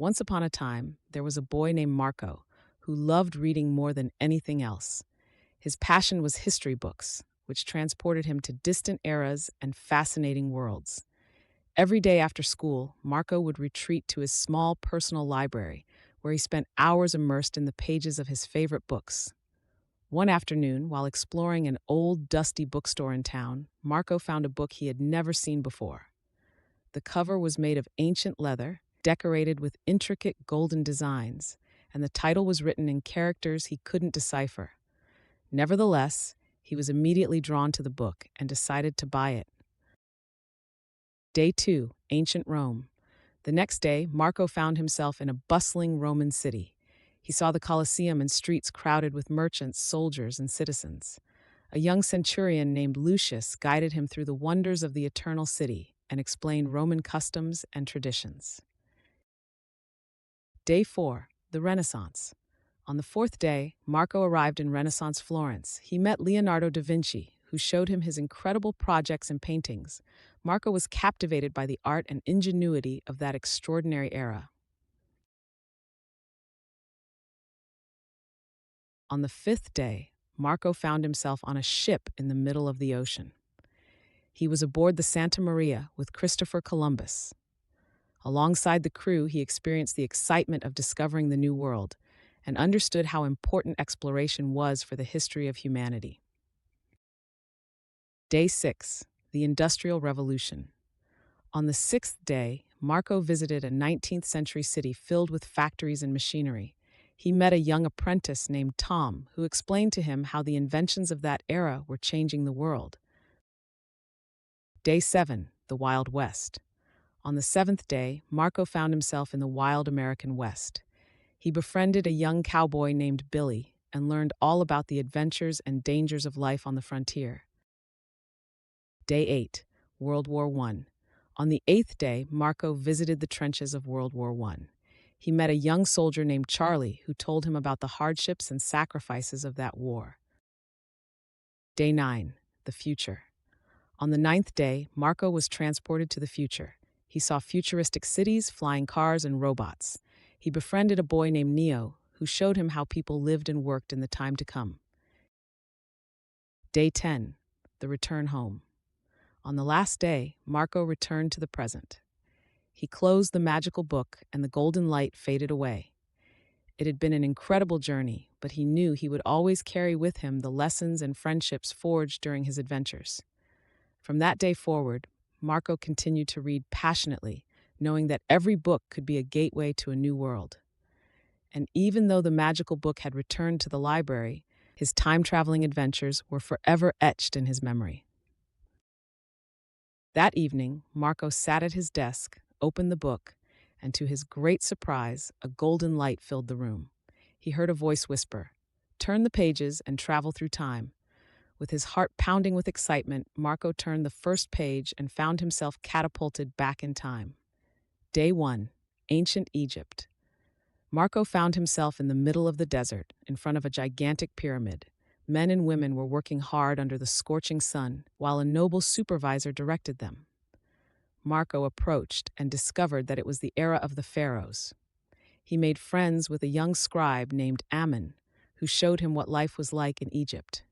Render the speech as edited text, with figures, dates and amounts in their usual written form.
Once upon a time, there was a boy named Marco who loved reading more than anything else. His passion was history books, which transported him to distant eras and fascinating worlds. Every day after school, Marco would retreat to his small personal library, where he spent hours immersed in the pages of his favorite books. One afternoon, while exploring an old, dusty bookstore in town, Marco found a book he had never seen before. The cover was made of ancient leather, decorated with intricate golden designs, and the title was written in characters he couldn't decipher. Nevertheless, he was immediately drawn to the book and decided to buy it. Day 2, Ancient Rome. The next day, Marco found himself in a bustling Roman city. He saw the Colosseum and streets crowded with merchants, soldiers, and citizens. A young centurion named Lucius guided him through the wonders of the Eternal City and explained Roman customs and traditions. Day 4, the Renaissance. On the fourth day, Marco arrived in Renaissance Florence. He met Leonardo da Vinci, who showed him his incredible projects and paintings. Marco was captivated by the art and ingenuity of that extraordinary era. On the fifth day, Marco found himself on a ship in the middle of the ocean. He was aboard the Santa Maria with Christopher Columbus. Alongside the crew, he experienced the excitement of discovering the New World and understood how important exploration was for the history of humanity. Day 6, the Industrial Revolution. On the sixth day, Marco visited a 19th century city filled with factories and machinery. He met a young apprentice named Tom, who explained to him how the inventions of that era were changing the world. Day 7, the Wild West. On the seventh day, Marco found himself in the wild American West. He befriended a young cowboy named Billy and learned all about the adventures and dangers of life on the frontier. Day 8, World War I. On the eighth day, Marco visited the trenches of World War I. He met a young soldier named Charlie who told him about the hardships and sacrifices of that war. Day 9, the future. On the ninth day, Marco was transported to the future. He saw futuristic cities, flying cars, and robots. He befriended a boy named Neo, who showed him how people lived and worked in the time to come. Day 10, the return home. On the last day, Marco returned to the present. He closed the magical book, and the golden light faded away. It had been an incredible journey, but he knew he would always carry with him the lessons and friendships forged during his adventures. From that day forward, Marco continued to read passionately, knowing that every book could be a gateway to a new world. And even though the magical book had returned to the library, his time-traveling adventures were forever etched in his memory. That evening, Marco sat at his desk, opened the book, and to his great surprise, a golden light filled the room. He heard a voice whisper, "Turn the pages and travel through time." With his heart pounding with excitement, Marco turned the first page and found himself catapulted back in time. Day 1, Ancient Egypt. Marco found himself in the middle of the desert, in front of a gigantic pyramid. Men and women were working hard under the scorching sun, while a noble supervisor directed them. Marco approached and discovered that it was the era of the pharaohs. He made friends with a young scribe named Ammon, who showed him what life was like in Egypt.